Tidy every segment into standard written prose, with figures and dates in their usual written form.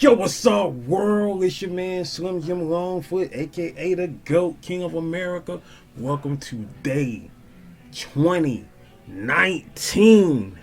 Yo, what's up, world? It's your man Slim Jim Longfoot, aka the GOAT, King of America. Welcome to day 2019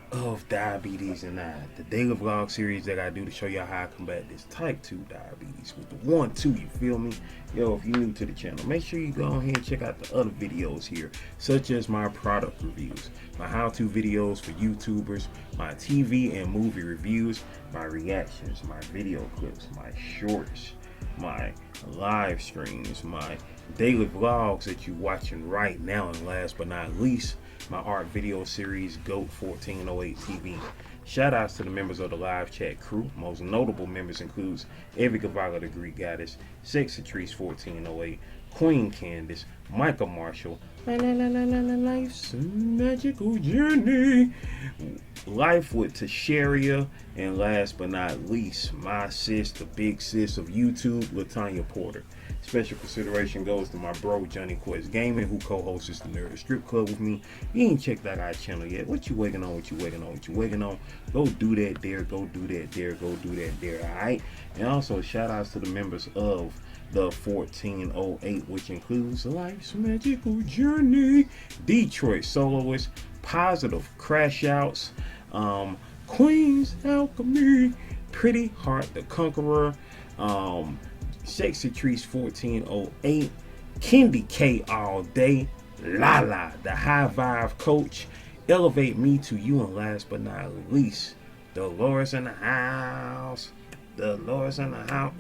of Diabetes and I, the daily vlog series that I do to show y'all how I combat this type 2 diabetes with the 1-2, you feel me? Yo, if you're new to the channel, make sure you go ahead and check out the other videos here, such as my product reviews, my how-to videos for YouTubers, my TV and movie reviews, my reactions, my video clips, my shorts, my live streams, my daily vlogs that you're watching right now, and last but not least, my art video series GOAT 1408 TV. Shoutouts to the members of the live chat crew. Most notable members includes Every Cavallo the Greek Goddess, Sexatrice 1408, Queen Candace, Michael Marshall, Life's a Magical Journey, Life with Tasharia, and last but not least, my sis, the big sis of YouTube, Latanya Porter. Special consideration goes to my bro Johnny Quest Gaming, who co-hosts the Nerd Strip Club with me. You ain't checked that guy's channel yet. What you waiting on? What you waiting on? What you waiting on? Go do that there. Go do that there. Go do that there. All right. And also shout outs to the members of the 1408, which includes Life's Magical Journey, Detroit Soloist, Positive Crash Outs, Queen's Alchemy, Pretty Heart the Conqueror, Sexatrice 1408, Kendi K All Day, Lala the High Vibe Coach, Elevate Me to You, and last but not least, Dolores in the house. Dolores in the house.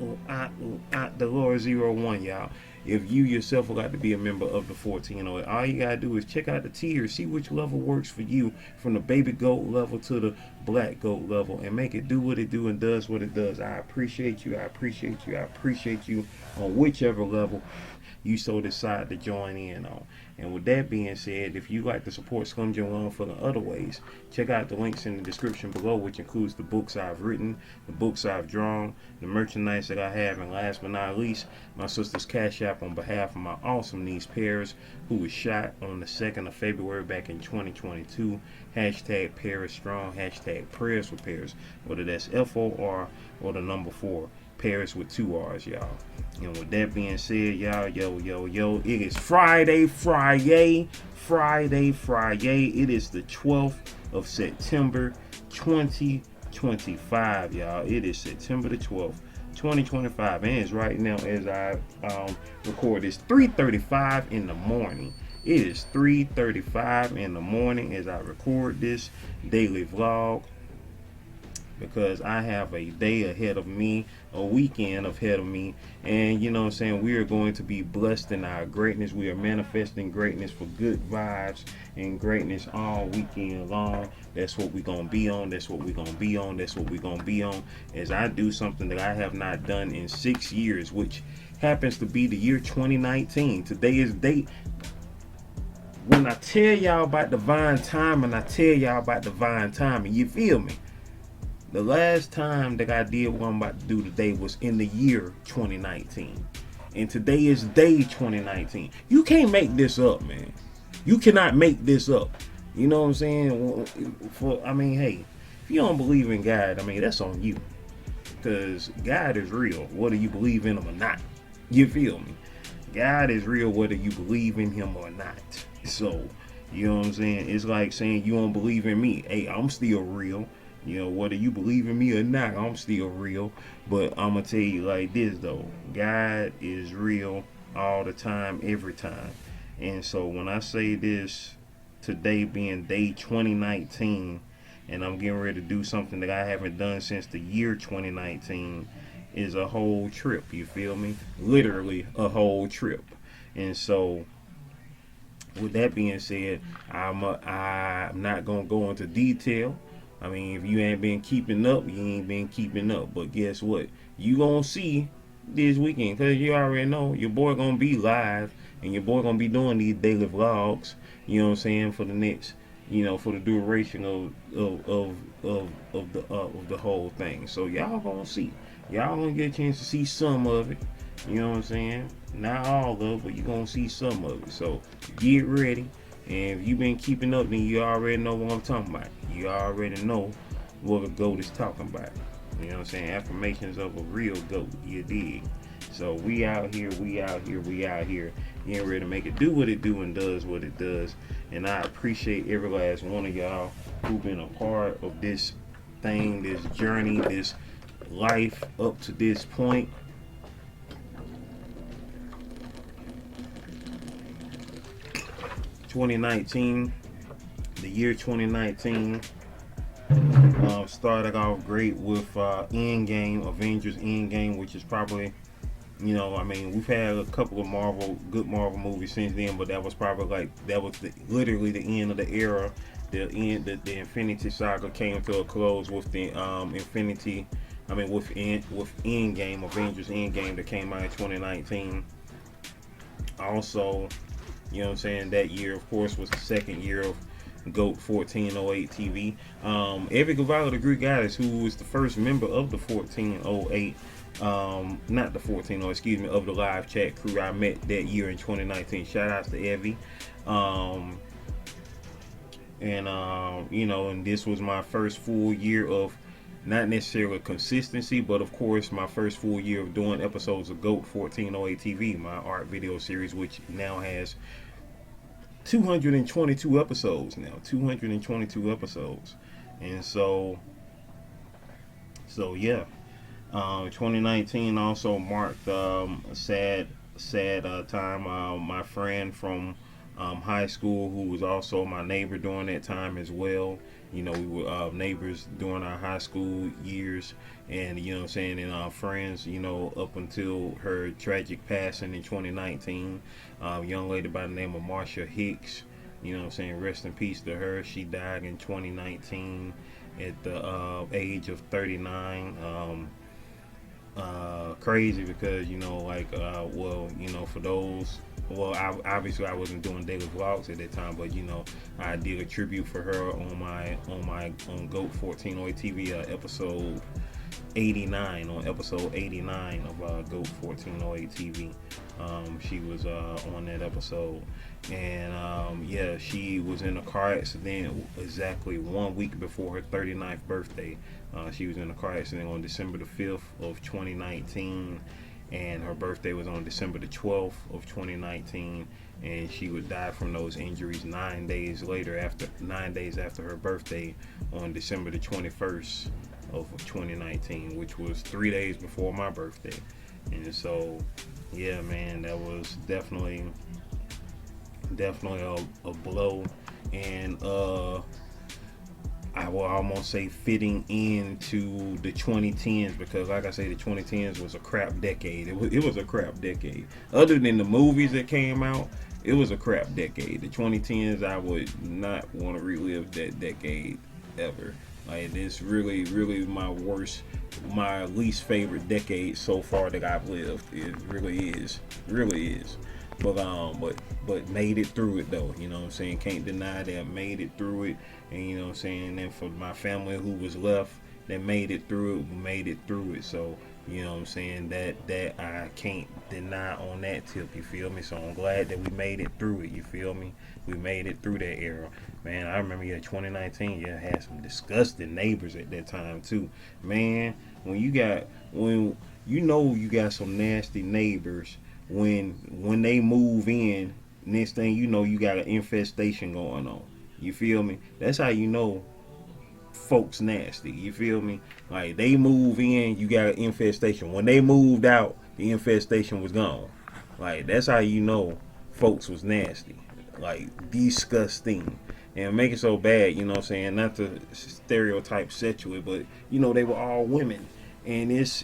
Dolores 01, y'all. If you yourself would like to be a member of the 1408, all you gotta do is check out the tiers, see which level works for you, from the baby goat level to the black goat level, and make it do what it do and does what it does. I appreciate you. I appreciate you. I appreciate you on whichever level you so decide to join in on. And with that being said, if you like to support Slim Jim Longfoot in other ways, check out the links in the description below, which includes the books I've written, the books I've drawn, the merchandise that I have, and last but not least, my sister's Cash App on behalf of my awesome niece Paris, who was shot on the 2nd of February back in 2022. Hashtag Paris Strong, hashtag Prayers for Paris, whether that's FOR or the number 4. Paris with 2 R's, y'all. And with that being said, y'all, yo, it is Friday. It is the 12th of September, 2025, y'all. It is September the 12th, 2025, and it's right now as I record this 3:35 in the morning. It is 3:35 in the morning as I record this daily vlog, because I have a day ahead of me, a weekend ahead of me, and you know what I'm saying, we are going to be blessed in our greatness. We are manifesting greatness for good vibes and greatness all weekend long. That's what we're going to be on. That's what we're going to be on. That's what we're going to be on, as I do something that I have not done in 6 years, which happens to be the year 2019. Today is date. When I tell y'all about divine timing, you feel me? The last time that I did what I'm about to do today was in the year 2019. And today is day 2019. You can't make this up, man. You cannot make this up. You know what I'm saying? Hey, if you don't believe in God, that's on you. Because God is real, whether you believe in him or not. You feel me? God is real whether you believe in him or not. So, you know what I'm saying? It's like saying you don't believe in me. Hey, I'm still real. You know, whether you believe in me or not, I'm still real. But I'm going to tell you like this, though. God is real all the time, every time. And so when I say this, today being day 2019, and I'm getting ready to do something that I haven't done since the year 2019, is a whole trip, you feel me? Literally a whole trip. And so with that being said, I'm not going to go into detail. If you ain't been keeping up, you ain't been keeping up. But guess what? You gonna see this weekend, because you already know your boy gonna be live, and your boy gonna be doing these daily vlogs, you know what I'm saying, for the next, for the duration of the whole thing. So y'all gonna see. Y'all gonna get a chance to see some of it. You know what I'm saying? Not all of it, but you're gonna see some of it. So get ready. And if you've been keeping up, then you already know what I'm talking about. You already know what the GOAT is talking about. You know what I'm saying? Affirmations of a real goat. You dig? So we out here, we out here, we out here, getting ready to make it do what it do and does what it does. And I appreciate every last one of y'all who've been a part of this thing, this journey, this life up to this point. The year 2019 started off great with Endgame, Avengers Endgame, which is probably, I mean, we've had a couple of good Marvel movies since then, but that was probably literally the end of the era. The Infinity Saga came to a close with the with Endgame, Avengers Endgame that came out in 2019. Also, that year, of course, was the second year of GOAT 1408 TV. Every Cavallo the Greek Goddess, who was the first member of the 1408, not the 1408, excuse me, of the live chat crew, I met that year in 2019. Shout outs to Evie. And this was my first full year of not necessarily consistency, but of course my first full year of doing episodes of GOAT 1408 TV, my art video series, which now has 222 episodes now. 222 episodes. And so yeah. 2019 also marked a sad time. My friend from high school, who was also my neighbor during that time as well. We were neighbors during our high school years, and and friends, up until her tragic passing in 2019. Young lady by the name of Marsha Hicks, rest in peace to her. She died in 2019 at the age of 39. Crazy because for those, obviously I wasn't doing daily vlogs at that time, but I did a tribute for her on GOAT 1408 TV episode 89, on episode 89 of GOAT 1408 TV. She was on that episode, and she was in a car accident exactly 1 week before her 39th birthday. She was in a car accident on December the 5th of 2019, and her birthday was on December the 12th of 2019, and she would die from those injuries 9 days after her birthday on December the 21st of 2019, which was 3 days before my birthday. And so yeah, man, that was definitely a blow, and I will almost say fitting into the 2010s, because like I say, the 2010s was a crap decade. It was a crap decade. Other than the movies that came out, it was a crap decade. The 2010s, I would not want to relive that decade ever. Like, this really my least favorite decade so far that I've lived. It really is. But made it through it though, can't deny that. Made it through it. And and for my family who was left that made it through it, so that I can't deny on that tip, you feel me? So I'm glad that we made it through it, you feel me? We made it through that era. Man, I remember 2019, had some disgusting neighbors at that time too. Man, when you got some nasty neighbors, when they move in, next thing you know, you got an infestation going on. You feel me? That's how you know folks nasty. You feel me? Like, they move in, you got an infestation. When they moved out, the infestation was gone. Like, that's how you know folks was nasty. Like, disgusting. And make it so bad, not to stereotype sexually, but they were all women. And it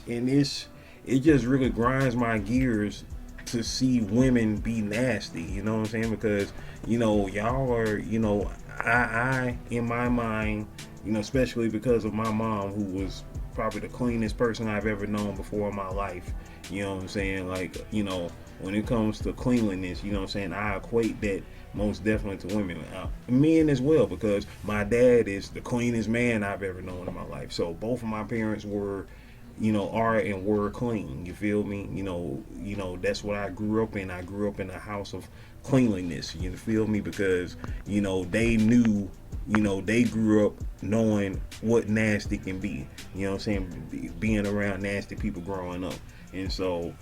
just really grinds my gears to see women be nasty, because y'all are, I in my mind, especially because of my mom, who was probably the cleanest person I've ever known before in my life, like, when it comes to cleanliness, I equate that most definitely to women, men as well, because my dad is the cleanest man I've ever known in my life. So both of my parents were, are and were clean. You feel me? That's what I grew up in. I grew up in a house of cleanliness. You feel me? Because they knew they grew up knowing what nasty can be. You know what I'm saying? Being around nasty people growing up. And so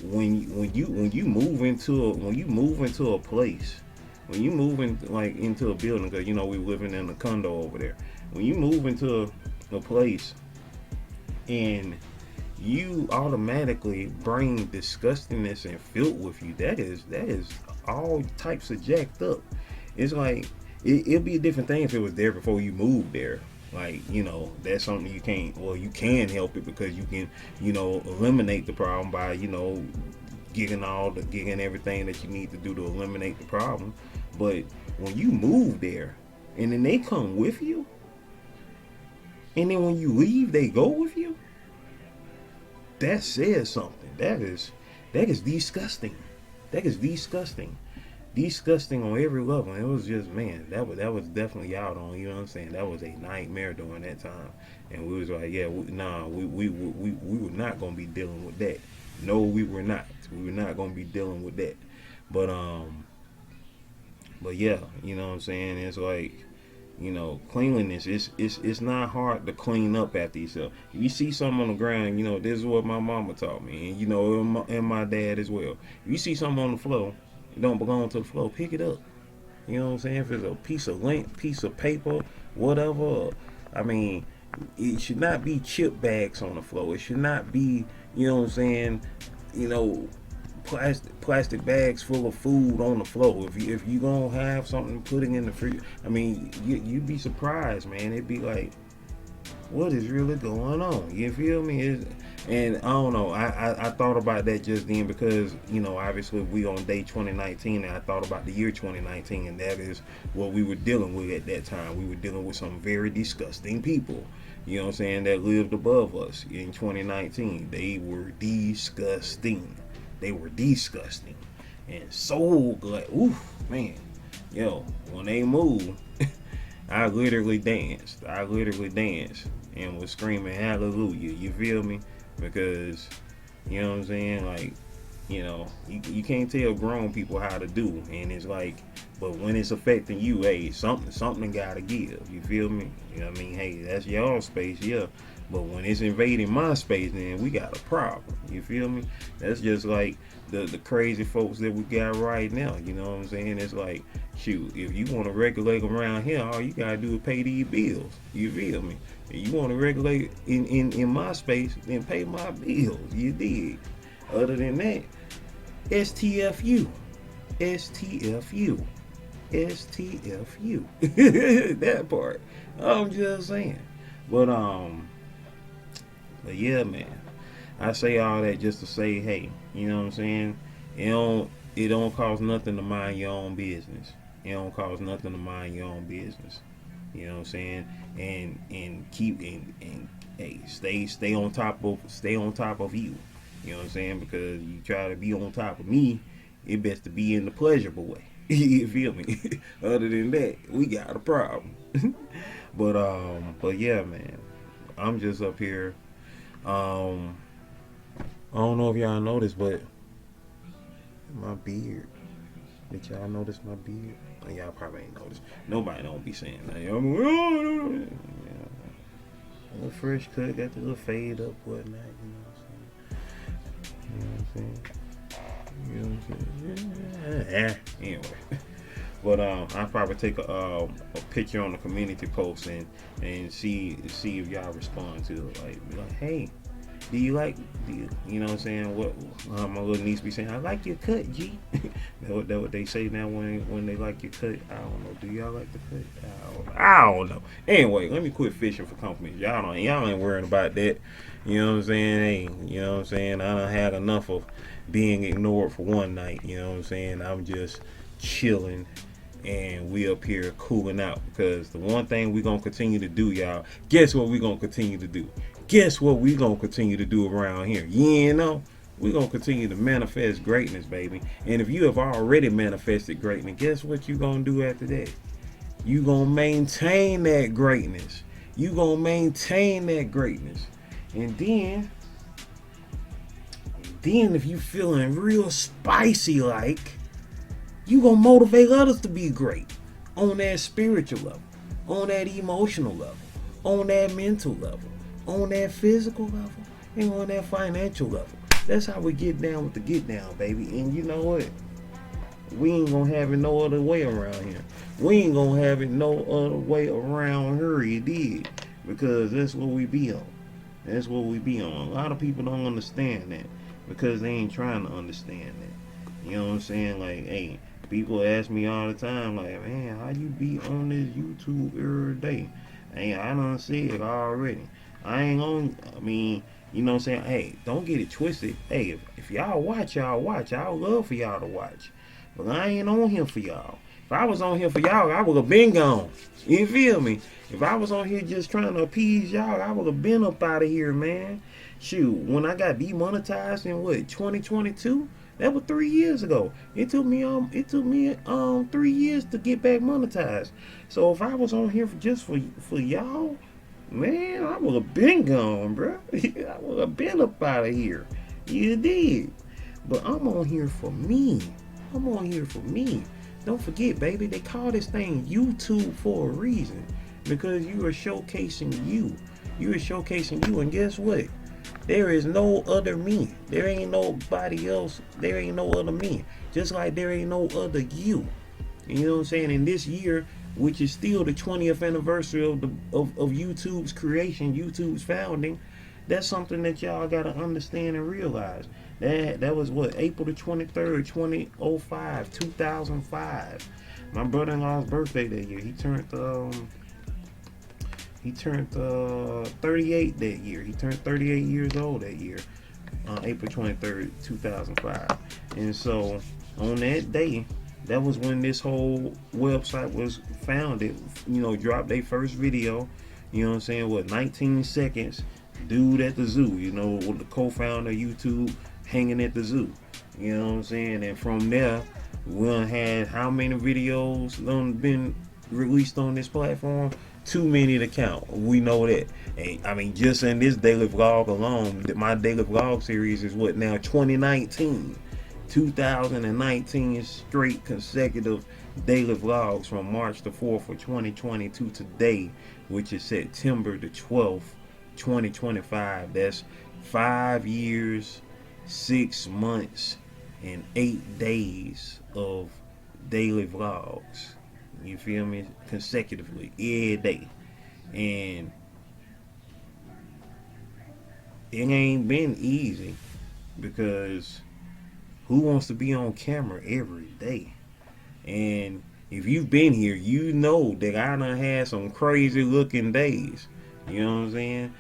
when you move into a place, when you move into a building, because we living in a condo over there. When you move into a place and you automatically bring disgustingness and filth with you, that is all types of jacked up. It's like it'll be a different thing if it was there before you moved there. Like, that's something you can help it, because you can, eliminate the problem by, getting everything that you need to do to eliminate the problem. But when you move there and then they come with you, and then when you leave they go with you, that says something. That is disgusting. That is disgusting. Disgusting on every level. And it was just, man, that was definitely out on, you know what I'm saying? That was a nightmare during that time. And we was like, yeah, we were not gonna be dealing with that. No, we were not. We were not gonna be dealing with that. But yeah, you know what I'm saying? It's like, cleanliness, it's not hard to clean up after yourself. If you see something on the ground, this is what my mama taught me, and my dad as well. If you see something on the floor, it don't belong to the floor, pick it up. You know what I'm saying? If it's a piece of lint, piece of paper, whatever. I mean, it should not be chip bags on the floor. It should not be, you know what I'm saying, plastic bags full of food on the floor. If you gonna have something, put it in the freezer. I mean, you'd be surprised, man. It'd be like, what is really going on? You feel me? And I don't know. I thought about that just then, because obviously we on day 2019, and I thought about the year 2019, and that is what we were dealing with at that time. We were dealing with some very disgusting people. You know what I'm saying? That lived above us in 2019. They were disgusting. They were disgusting. And so glad. Oof, man. When they moved, I literally danced. And was screaming hallelujah. You feel me? Because, you know what I'm saying? Like, you can't tell grown people how to do. And it's like, but when it's affecting you, hey, something gotta give. You feel me? You know what I mean? Hey, that's y'all space, yeah. But when it's invading my space, then we got a problem. You feel me? That's just like the crazy folks that we got right now. You know what I'm saying? It's like, shoot, if you want to regulate around here, all you gotta do is pay these bills. You feel me? If you want to regulate in my space, then pay my bills. You dig? Other than that, STFU. That part. I'm just saying. But yeah, man. I say all that just to say, hey, you know what I'm saying? It don't cost nothing to mind your own business. It don't cost nothing to mind your own business. You know what I'm saying? And keep and hey, stay on top of you. You know what I'm saying? Because you try to be on top of me, it best to be in the pleasurable way. You feel me? Other than that, we got a problem. But yeah, man. I'm just up here. I don't know if y'all noticed, but my beard. Did y'all notice my beard? Y'all probably ain't noticed. Nobody don't be saying that. I'm like, oh, yeah. A little fresh cut, got the little fade up, whatnot. You know what I'm saying? Yeah. Anyway. But I'll probably take a picture on the community post and see if y'all respond to it. Like, be like, hey, do you know what I'm saying? What my little niece be saying, I like your cut, G. That what they say now when they like your cut. I don't know. Do y'all like the cut? I don't know. Anyway, let me quit fishing for compliments. Y'all ain't worrying about that. You know what I'm saying? Hey, you know what I'm saying? I done had enough of being ignored for one night. You know what I'm saying? I'm just chilling. And we up here cooling out, because the one thing we gonna continue to do, y'all, guess what we gonna continue to do? Guess what we gonna continue to do around here? You know, we gonna continue to manifest greatness, baby. And if you have already manifested greatness, guess what you gonna do after that? You gonna maintain that greatness. You gonna maintain that greatness. And then if you feeling real spicy like, you gonna motivate others to be great on that spiritual level, on that emotional level, on that mental level, on that physical level, and on that financial level. That's how we get down with the get down, baby. And you know what? We ain't gonna have it no other way around here. We ain't gonna have it no other way around here, you did. Because that's what we be on. That's what we be on. A lot of people don't understand that because they ain't trying to understand that. You know what I'm saying? Like, hey, people ask me all the time, like, man, how you be on this YouTube every day? Hey, I done said it already. I ain't on, I mean, you know what I'm saying? Hey, don't get it twisted. Hey, if y'all watch, y'all watch. I would love for y'all to watch. But I ain't on here for y'all. If I was on here for y'all, I would have been gone. You feel me? If I was on here just trying to appease y'all, I would have been up out of here, man. Shoot, when I got demonetized in what, 2022? That was 3 years ago. It took me 3 years to get back monetized. So if I was on here for y'all, man, I would have been gone, bro. I would have been up out of here. You did. But I'm on here for me. I'm on here for me. Don't forget, baby, they call this thing YouTube for a reason. Because you are showcasing you. You are showcasing you. And guess what? There is no other me. There ain't nobody else. There ain't no other me. Just like there ain't no other you. You know what I'm saying? In this year, which is still the 20th anniversary of YouTube's creation, YouTube's founding, that's something that y'all gotta understand and realize. That was what, April the 23rd, 2005, 2005. My brother-in-law's birthday that year. He turned 38 that year. He turned 38 years old that year, April 23rd, 2005. And so on that day, that was when this whole website was founded. You know, dropped their first video. You know what I'm saying? What, 19 seconds. Dude at the zoo. You know, with the co-founder of YouTube hanging at the zoo. You know what I'm saying? And from there, we done had how many videos done been released on this platform? Too many to count. We know that. And I mean, just in this daily vlog alone, my daily vlog series is what now, 2019 straight consecutive daily vlogs from March the 4th of 2020 to today, which is September the 12th, 2025. That's 5 years, 6 months, and 8 days of daily vlogs. You feel me? Consecutively, every day. And it ain't been easy because who wants to be on camera every day? And if you've been here, you know that I done had some crazy looking days. You know what I'm saying?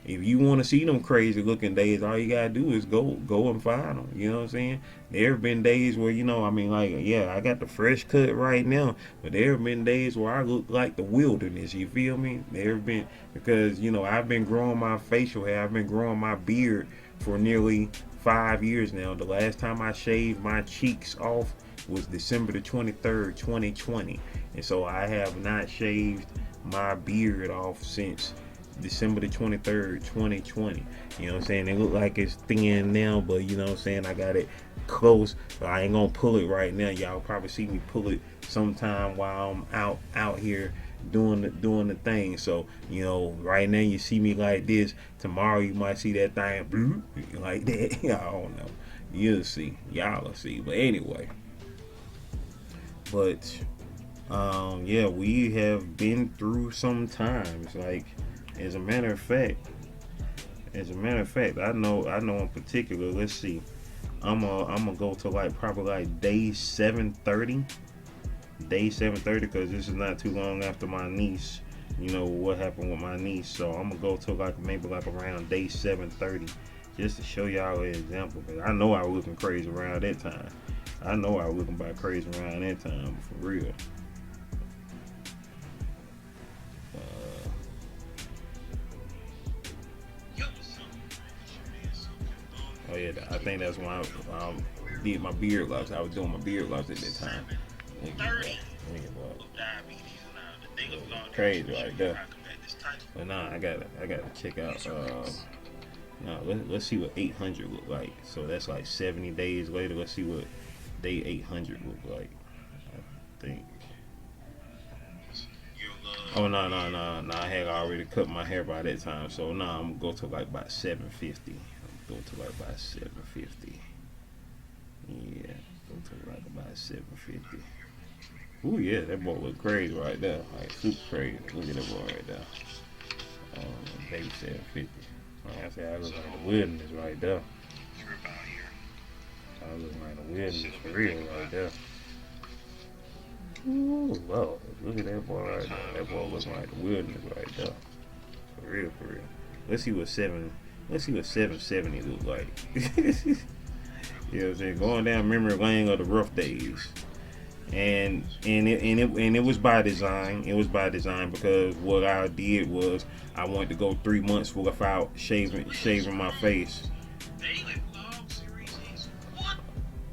If you want to see them crazy looking days, all you gotta do is go and find them. You know what I'm saying? There have been days where, you know, I mean, like, yeah, I got the fresh cut right now, but there have been days where I look like the wilderness. You feel me? There have been, because, you know, I've been growing my facial hair, I've been growing my beard for nearly 5 years now. The last time I shaved my cheeks off was December the 23rd, 2020, and so I have not shaved my beard off since December the 23rd, 2020. You know what I'm saying? It look like it's thin now, but you know what I'm saying? I got it close, but I ain't gonna pull it right now. Y'all probably see me pull it sometime while I'm out here doing the thing. So, you know, right now you see me like this. Tomorrow you might see that thing like that. I don't know. You'll see. Y'all will see. But anyway. But yeah, we have been through some times. Like, as a matter of fact, I know in particular. Let's see, I'm gonna go to like probably like day 730, because this is not too long after my niece. You know what happened with my niece, so I'm gonna go to like maybe like around day 730, just to show y'all an example. Cause I know I was looking crazy around that time. I know I was looking about crazy around that time, for real. Oh yeah, I think that's when I did my beard loss. I was doing my beard loss at that time. Crazy right there. But nah, I gotta check out. Let's see what 800 look like. So that's like 70 days later. Let's see what day 800 look like. I think. Oh no! I had already cut my hair by that time, so no, I'm gonna go to like about 750. Go to like about 750. Yeah, go to like about 750. Ooh yeah, that boy look crazy right there, like super crazy. Look at that boy right there. Baby 750. Like I said, I look like the wilderness right there. I look like the wilderness for real right there. Ooh, Lord, look at that boy right there. That boy looks like the wilderness right there. For real, for real. Let's see what 770 look like. You know what I'm saying? Going down memory lane of the rough days. And it was by design. It was by design because what I did was I wanted to go 3 months without shaving my face.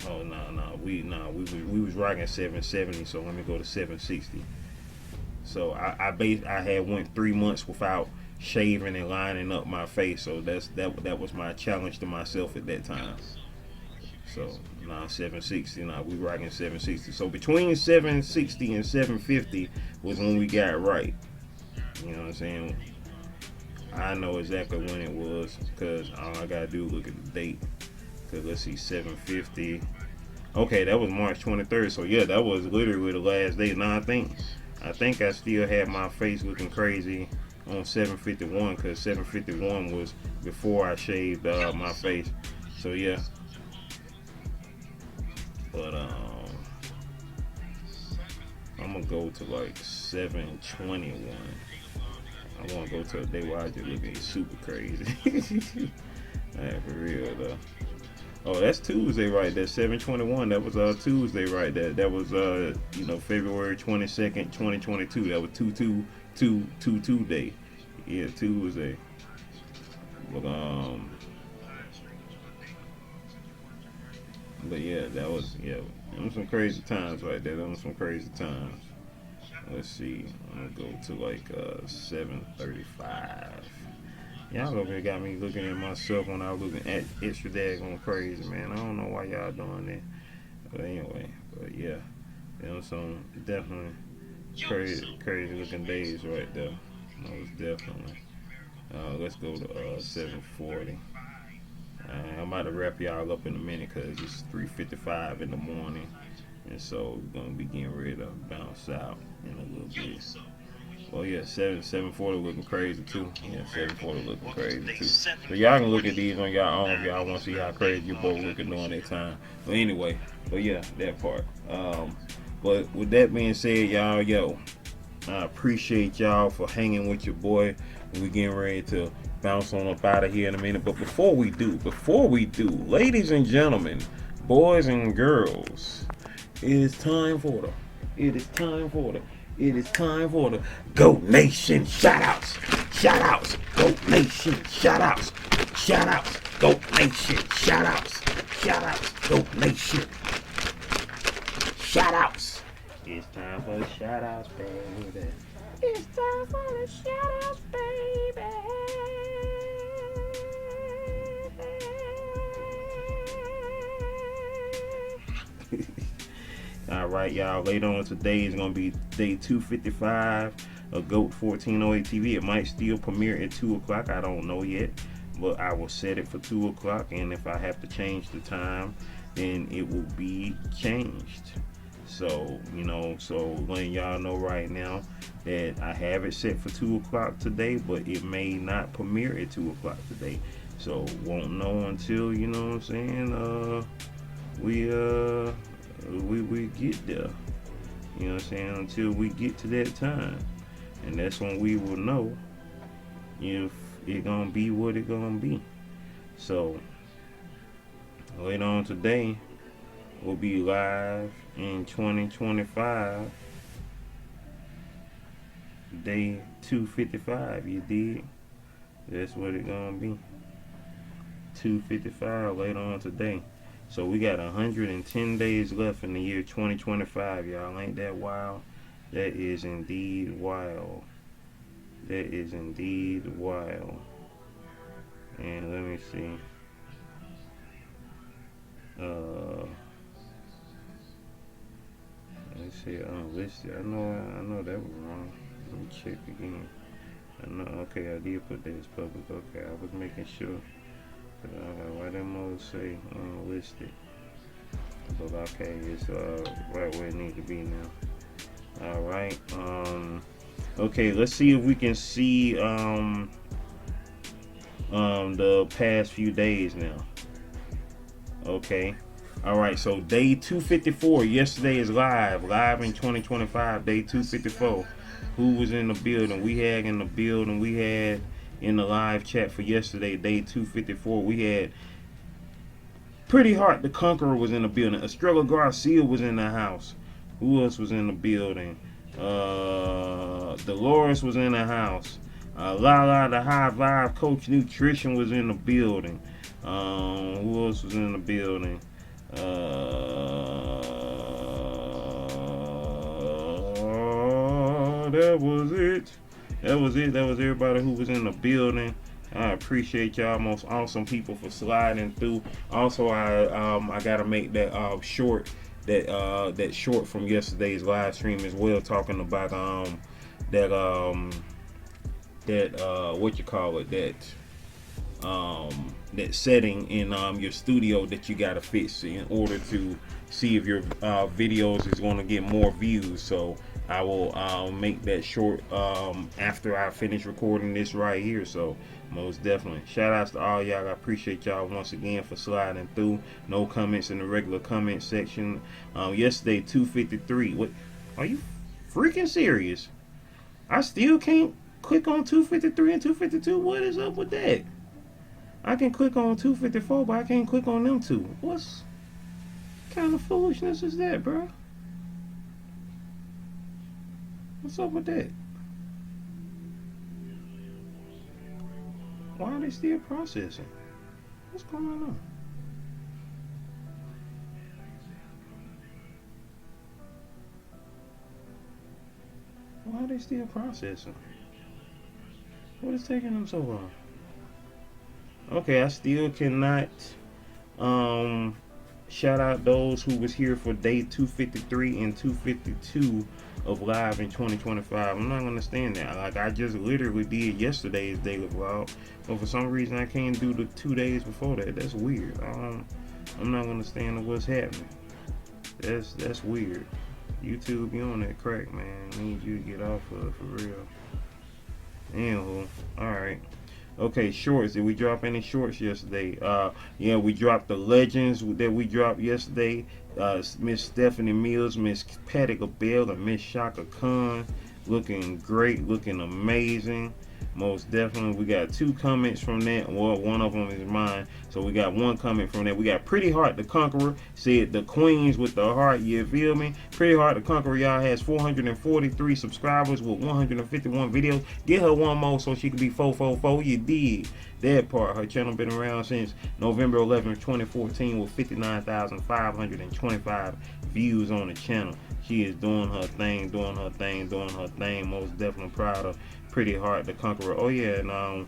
Oh we was rocking 770, so let me go to 760. So I had went 3 months without shaving and lining up my face. So that was my challenge to myself at that time. So 760. We rocking 760. So between 760 and 750 was when we got right. You know what I'm saying? I know exactly when it was because all I gotta do is look at the date. Cause let's see, 750. Okay, that was March 23rd. So yeah, that was literally the last day. Now I think I still had my face looking crazy on 751 because 751 was before I shaved my face. So yeah. But I'm gonna go to like 721. I wanna go to a day where I just looking super crazy. Man, for real though. Oh, that's Tuesday right there. 721. That was Tuesday right there. That was February 22nd, 2022. That was 222 day. Yeah, Tuesday. But yeah, that was some crazy times right there. That was some crazy times. Let's see. I'm gonna go to like 735. Y'all over here got me looking at myself when I was looking at extra daggone crazy, man. I don't know why y'all doing that. But anyway, yeah. Some definitely crazy looking days right there. Most definitely. Let's go to 740. I'm about to wrap y'all up in a minute because it's 3:55 in the morning. And so we're going to be getting ready to bounce out in a little bit. Well, yeah, 740 looking crazy too. Yeah, 740 looking crazy too. So y'all can look at these on your own if y'all want to see how crazy you both looking during that time. But anyway, yeah, that part. But with that being said, y'all, I appreciate y'all for hanging with your boy. We getting ready to bounce on up out of here in a minute. But before we do, ladies and gentlemen, boys and girls, it is time for the Go Nation Shoutouts. Shoutouts. Go Nation Shoutouts. Shoutouts. Go Nation Shoutouts. Shoutouts. Go Nation Shoutouts. It's time for the shoutouts, baby. It's time for the shoutouts, baby. All right, y'all. Later on today is gonna be day 255 of GOAT 1408 TV. It might still premiere at 2 o'clock. I don't know yet, but I will set it for 2 o'clock. And if I have to change the time, then it will be changed. So letting y'all know right now that I have it set for 2 o'clock today, but it may not premiere at 2 o'clock today. So won't know until we get there. You know what I'm saying? Until we get to that time. And that's when we will know if it gonna be what it gonna be. So later on today we'll be live in 2025. Day 255, you dig? That's what it gonna be. 255 later on today. So we got 110 days left in the year 2025, y'all. Ain't that wild? That is indeed wild. That is indeed wild. And let me see. Let's see. Unlisted. I know that was wrong. Let me check again. No, okay, I did put that as public. Okay, I was making sure. Why them modes say unlisted? But okay, it's right where it needs to be now. All right. Okay, let's see if we can see the past few days now. Okay. All right, so day 254. Yesterday is live in 2025. Day 254. Who was in the building? We had in the live chat for yesterday, day 254. We had Pretty Heart the Conqueror was in the building. Estrella Garcia was in the house. Who else was in the building? Dolores was in the house. Lala the High Vibe Coach Nutrition was in the building. Who else was in the building? That was it. That was everybody who was in the building. I appreciate y'all, most awesome people, for sliding through. Also, I gotta make that short, that short from yesterday's live stream as well, talking about that what you call it, that setting in your studio that you gotta fix in order to see if your videos is gonna get more views. So I will make that short after I finish recording this right here. So most definitely, shout outs to all y'all. I appreciate y'all once again for sliding through. No comments in the regular comment section. Yesterday 253. What, are you freaking serious? I still can't click on 253 and 252. What is up with that? I can click on 254, but I can't click on them two. What kind of foolishness is that, bro? What's up with that? Why are they still processing? What's going on? Why are they still processing? What is taking them so long? Okay, I still cannot shout out those who was here for day 253 and 252 of live in 2025. I'm not gonna stand that. Like, I just literally did yesterday's daily vlog, but for some reason I can't do the 2 days before that. That's weird. I'm not gonna stand what's happening. That's weird. YouTube, you on that crack, man. I need you to get off of it for real. Anywho, alright. Okay, shorts. Did we drop any shorts yesterday? Yeah, we dropped the legends that we dropped yesterday. Miss Stephanie Mills, Miss Patty Bell, and Miss Shaka Khan. Looking great, looking amazing. Most definitely. We got 2 comments from that. Well, one of them is mine. So we got 1 comment from that. We got Pretty Heart the Conqueror. Said the queens with the heart, you feel me? Pretty Heart the Conqueror, y'all, has 443 subscribers with 151 videos. Get her one more so she can be 444. You did that part. Her channel been around since November 11th, 2014 with 59,525 views on the channel. She is doing her thing, doing her thing. Most definitely proud of Pretty Heart the Conqueror. Oh yeah, and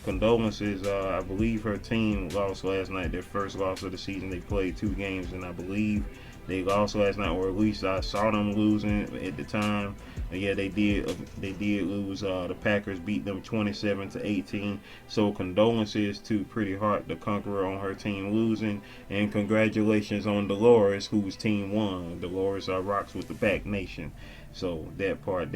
condolences. I believe her team lost last night, their first loss of the season. They played 2 games, and I believe they lost last night, or at least I saw them losing at the time. Yeah, they did lose. The Packers beat them 27-18. So condolences to Pretty Heart the Conqueror on her team losing, and congratulations on Dolores, whose team won. Dolores rocks with the Pack Nation. So that part.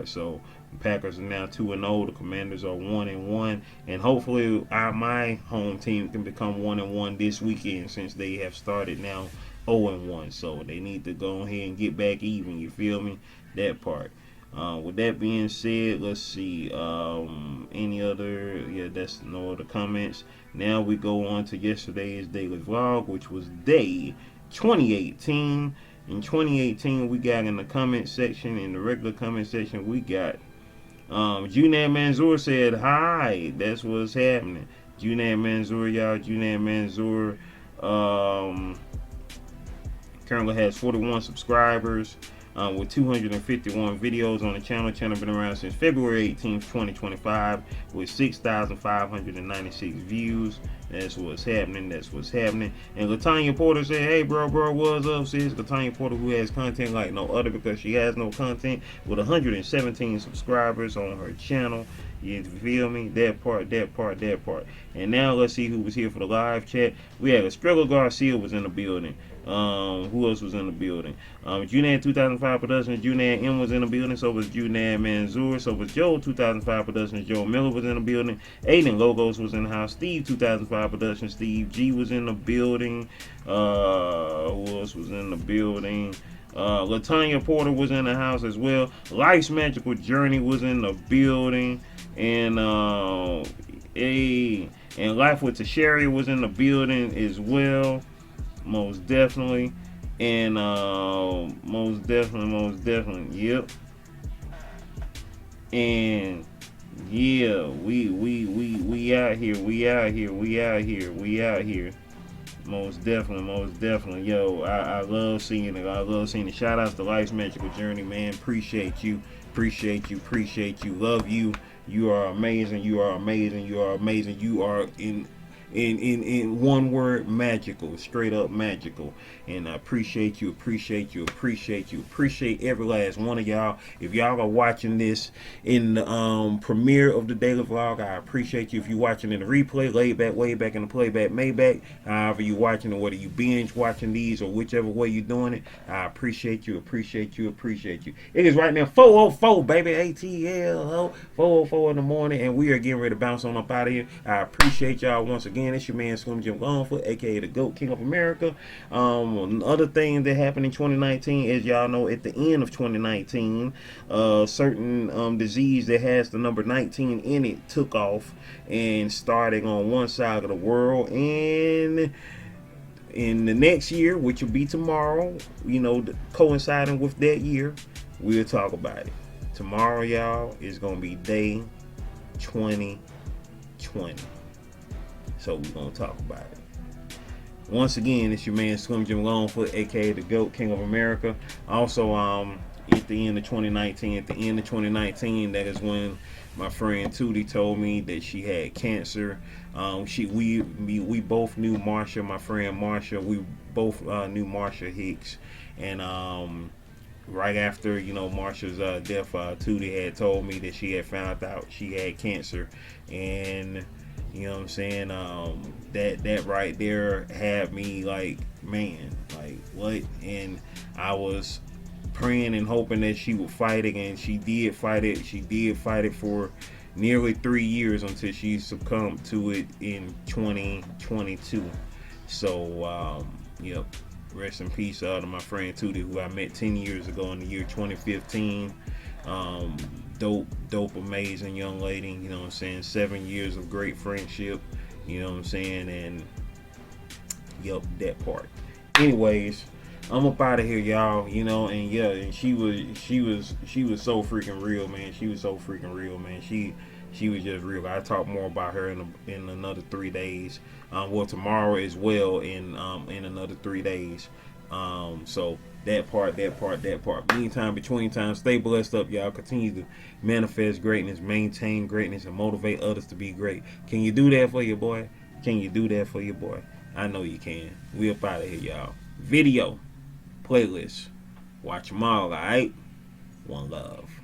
So the Packers are now 2-0. The Commanders are 1-1, and hopefully my home team can become 1-1 this weekend, since they have started now 0-1. So they need to go ahead and get back even. You feel me? That part. With that being said, let's see. Any other? Yeah, that's no other comments. Now we go on to yesterday's daily vlog, which was day 2018. In 2018, we got in the comment section, in the regular comment section, we got Junad Manzoor said hi. That's what's happening. Junad Manzoor, y'all. Junad Manzoor currently has 41 subscribers. with 251 videos on the channel. Channel been around since February 18th, 2025, with 6,596 views. That's what's happening. That's what's happening. And Latanya Porter said, "Hey, bro, what's up, sis?" Latanya Porter, who has content like no other because she has no content, with 117 subscribers on her channel. You feel me? That part. And now let's see who was here for the live chat. We had Estrella Garcia was in the building. Who else was in the building? Junad 2005 Productions, Junad M was in the building. So was Junad Manzour. So was Joe 2005 Productions. Joe Miller was in the building. Aiden Logos was in the house. Steve 2005 Productions. Steve G was in the building. Who else was in the building? Latanya Porter was in the house as well. Life's Magical Journey was in the building. And Life with Tashari was in the building as well. Most definitely. And most definitely, yep. And yeah, we out here. Most definitely. Yo, I love seeing it. I love seeing it. Shout outs to Life's Magical Journey, man. Appreciate you. Love you. You are amazing. You are in one word, magical, straight up magical. And I appreciate you. Appreciate every last one of y'all. If y'all are watching this in the premiere of the daily vlog, I appreciate you. If you're watching in the replay, laid back, way back in the playback, Maybach, however you watching it, whether you binge watching these or whichever way you're doing it, I appreciate you. It is right now 4:04, baby, ATL 4:04 in the morning, and we are getting ready to bounce on up out of here. I appreciate y'all once again. It's your man Slim Jim Longfoot, aka the GOAT, King of America. Another thing that happened in 2019, as y'all know, at the end of 2019, certain disease that has the number 19 in it took off and starting on one side of the world. And in the next year, which will be tomorrow, coinciding with that year, we'll talk about it. Tomorrow, y'all, is going to be day 2020. So we're going to talk about it. Once again, it's your man Slim Jim Longfoot, aka the GOAT, King of America. Also, at the end of 2019, that is when my friend Tootie told me that she had cancer. We both knew Marsha, my friend Marsha. We both knew Marsha Hicks. And right after, Marsha's death, Tootie had told me that she had found out she had cancer. And you know what I'm saying? That right there had me like, man, like what? And I was praying and hoping that she would fight it, and she did fight it. She did fight it for nearly 3 years until she succumbed to it in 2022. So, yep. Rest in peace to my friend Tootie, who I met 10 years ago in the year 2015. Dope, amazing young lady, 7 years of great friendship, and yep, that part. Anyways, I'm up out of here, y'all, and yeah, and she was so freaking real, man. She was just real. I talk more about her in another 3 days. Tomorrow as well, in another 3 days. So that part. Meantime, between time, stay blessed up, y'all. Continue to manifest greatness, maintain greatness, and motivate others to be great. Can you do that for your boy? I know you can. We up out of here, y'all. Video, playlist, watch them all, alright? One love.